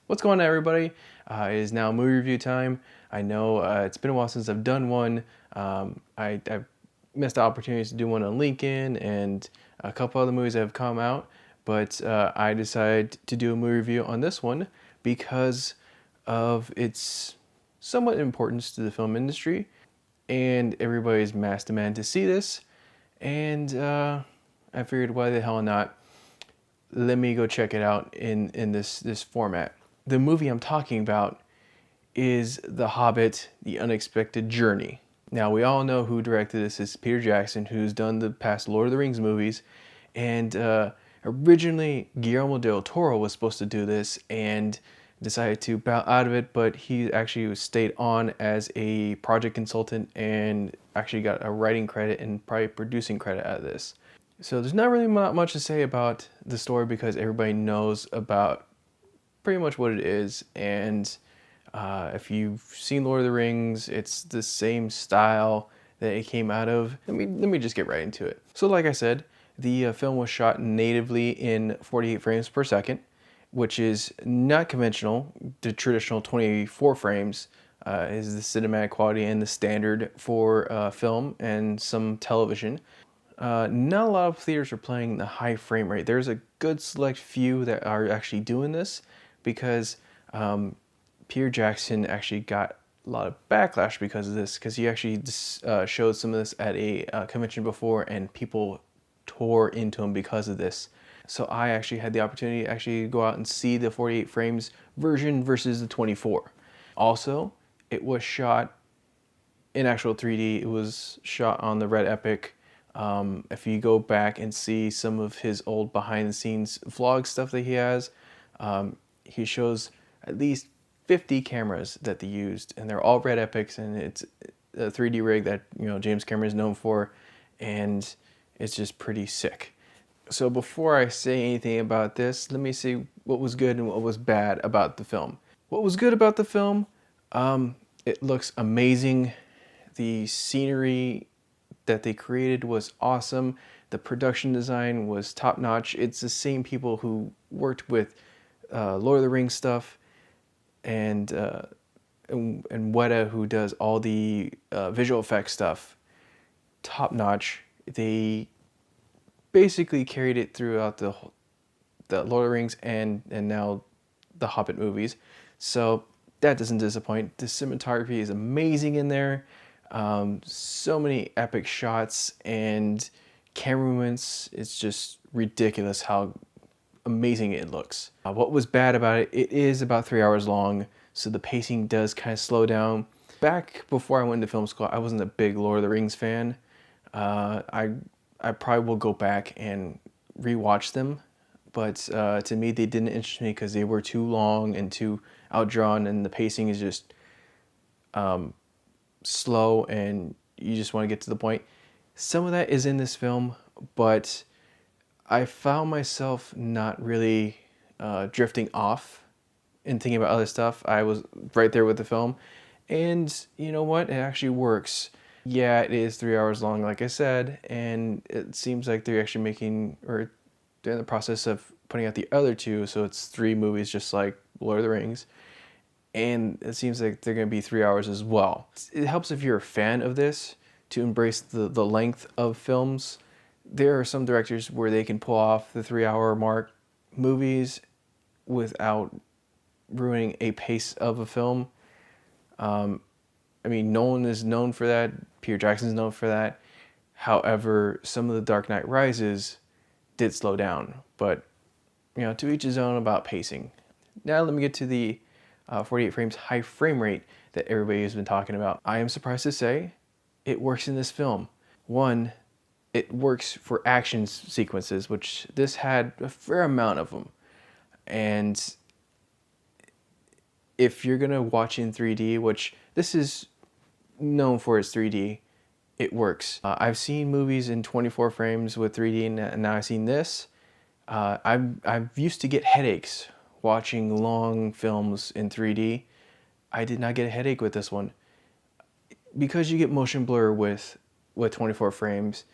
What's going on, everybody? It is now movie review time. I know it's been a while since I've done one. I've missed the opportunities to do one on Lincoln and a couple other movies that have come out, but I decided to do a movie review on this one because of its somewhat importance to the film industry, and everybody's mass demand to see this. And I figured, why the hell not? Let me go check it out in this format. The movie I'm talking about is The Hobbit, The Unexpected Journey. Now, we all know who directed this is Peter Jackson, who's done the past Lord of the Rings movies. And originally, Guillermo del Toro was supposed to do this and decided to bow out of it, but he actually stayed on as a project consultant and actually got a writing credit and probably producing credit out of this. So there's not really much to say about the story because everybody knows about pretty much what it is. And if you've seen Lord of the Rings, it's the same style that it came out of. Let me just get right into it. So like I said, the film was shot natively in 48 frames per second, which is not conventional. The traditional 24 frames is the cinematic quality and the standard for film and some television. Not a lot of theaters are playing the high frame rate. There's a good select few that are actually doing this because Peter Jackson actually got a lot of backlash because of this, because he actually showed some of this at a convention before and people tore into him because of this. So I actually had the opportunity to actually go out and see the 48 frames version versus the 24. Also, it was shot in actual 3D. It was shot on the Red Epic. If you go back and see some of his old behind the scenes vlog stuff that he has, he shows at least 50 cameras that they used, and they're all Red Epics, and it's a 3D rig that, you know, James Cameron is known for, and it's just pretty sick. So before I say anything about this, let me see what was good and what was bad about the film. What was good about the film? It looks amazing. The scenery that they created was awesome. The production design was top notch. It's the same people who worked with Lord of the Rings stuff, and Weta, who does all the visual effects stuff. Top notch. They basically carried it throughout the Lord of the Rings and now the Hobbit movies. So that doesn't disappoint. The cinematography is amazing in there. So many epic shots and camera movements. It's just ridiculous how amazing it looks. What was bad about it? It is about 3 hours long, so the pacing does kind of slow down. Back before I went to film school, I wasn't a big Lord of the Rings fan. I probably will go back and rewatch them, but to me they didn't interest me because they were too long and too outdrawn, and the pacing is just slow and you just want to get to the point. Some of that is in this film, but I found myself not really drifting off and thinking about other stuff. I was right there with the film, and you know what? It actually works. Yeah, it is 3 hours long, like I said, and it seems like they're actually making, or they're in the process of putting out the other two, so it's 3 movies just like Lord of the Rings. And it seems like they're going to be 3 hours as well. It helps if you're a fan of this to embrace the length of films. There are some directors where they can pull off the 3 hour mark movies without ruining a pace of a film. I mean, Nolan is known for that. Peter Jackson's known for that. However, some of the Dark Knight Rises did slow down. But, you know, to each his own about pacing. Now let me get to the 48 frames high frame rate that everybody has been talking about. I am surprised to say it works in this film. One, it works for action sequences, which this had a fair amount of them. And if you're gonna watch in 3D, which this is known for its 3D, it works. I've seen movies in 24 frames with 3D, and now I've seen this. I've used to get headaches watching long films in 3D. I did not get a headache with this one. Because you get motion blur with 24 frames,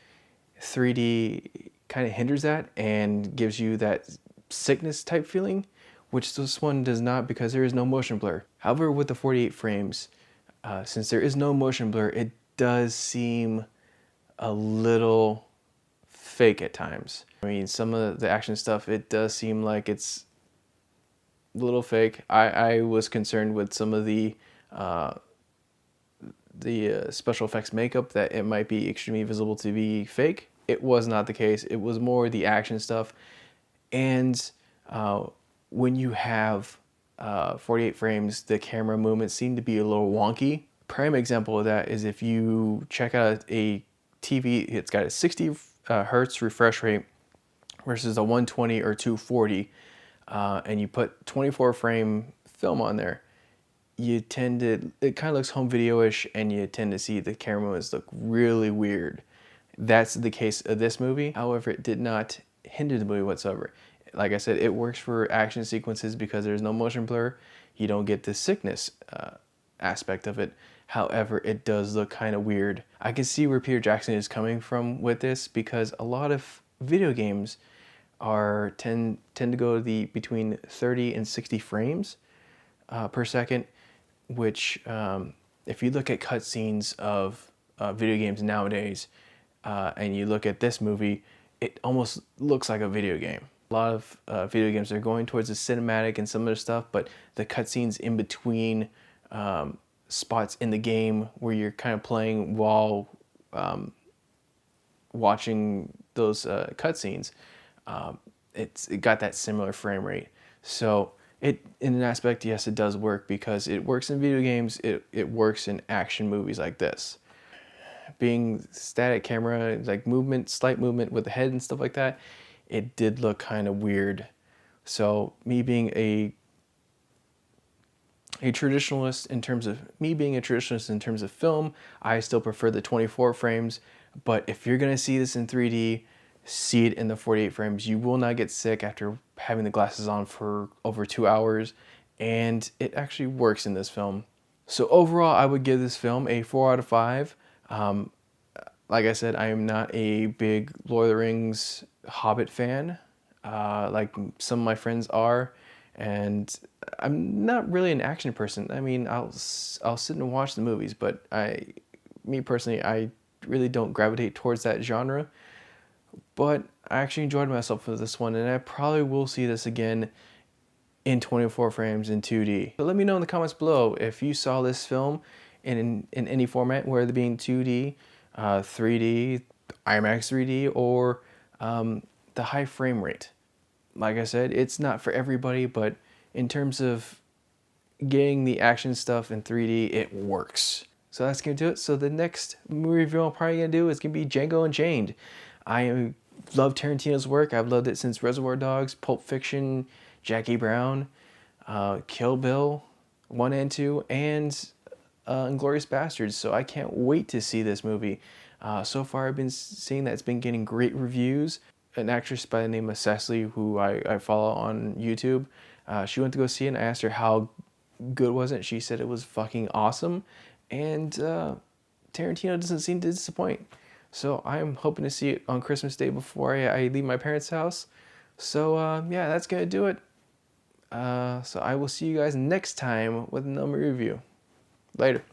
3D kind of hinders that and gives you that sickness type feeling, which this one does not because there is no motion blur. However, with the 48 frames, since there is no motion blur, it does seem a little fake at times. I mean, some of the action stuff, it does seem like it's a little fake. I was concerned with some of the special effects makeup that it might be extremely visible to be fake. It was not the case. It was more the action stuff. And when you have 48 frames, the camera movements seem to be a little wonky. Prime example of that is if you check out a TV, it's got a 60 hertz refresh rate versus a 120 or 240, and you put 24 frame film on there, it kind of looks home video-ish, and you tend to see the camera movements look really weird. That's the case of this movie. However, it did not hinder the movie whatsoever. Like I said, it works for action sequences because there's no motion blur. You don't get the sickness aspect of it. However, it does look kind of weird. I can see where Peter Jackson is coming from with this, because a lot of video games tend to go between 30 and 60 frames per second, which if you look at cutscenes of video games nowadays, and you look at this movie, it almost looks like a video game. A lot of video games are going towards the cinematic and some of their stuff, but the cutscenes in between spots in the game where you're kind of playing while watching those cutscenes, it got that similar frame rate. So in an aspect, yes, it does work because it works in video games. It works in action movies like this. Being static camera, like slight movement with the head and stuff like that, it did look kind of weird. So me being a traditionalist in terms of film, I still prefer the 24 frames. But if you're gonna see this in 3D, see it in the 48 frames. You will not get sick after having the glasses on for over 2 hours, and it actually works in this film. So overall, I would give this film a 4 out of 5. Like I said, I am not a big Lord of the Rings Hobbit fan, like some of my friends are, and I'm not really an action person. I mean, I'll sit and watch the movies, but me personally, I really don't gravitate towards that genre. But I actually enjoyed myself with this one, and I probably will see this again in 24 frames in 2D. But let me know in the comments below if you saw this film in any format, whether it being 2D, 3D, IMAX 3D, or the high frame rate. Like I said, it's not for everybody, but in terms of getting the action stuff in 3D, it works. So that's gonna do it. So the next movie review I'm probably gonna do is gonna be Django Unchained. I love Tarantino's work. I've loved it since Reservoir Dogs, Pulp Fiction, Jackie Brown, Kill Bill 1 and 2, and Inglourious Basterds. So I can't wait to see this movie. So far I've been seeing that it's been getting great reviews. An actress by the name of Cecily, who I follow on YouTube, she went to go see it, and I asked her how good was it. She said it was fucking awesome, and Tarantino doesn't seem to disappoint. So I'm hoping to see it on Christmas Day before I leave my parents' house. So yeah, that's gonna do it. So I will see you guys next time with another review. Later.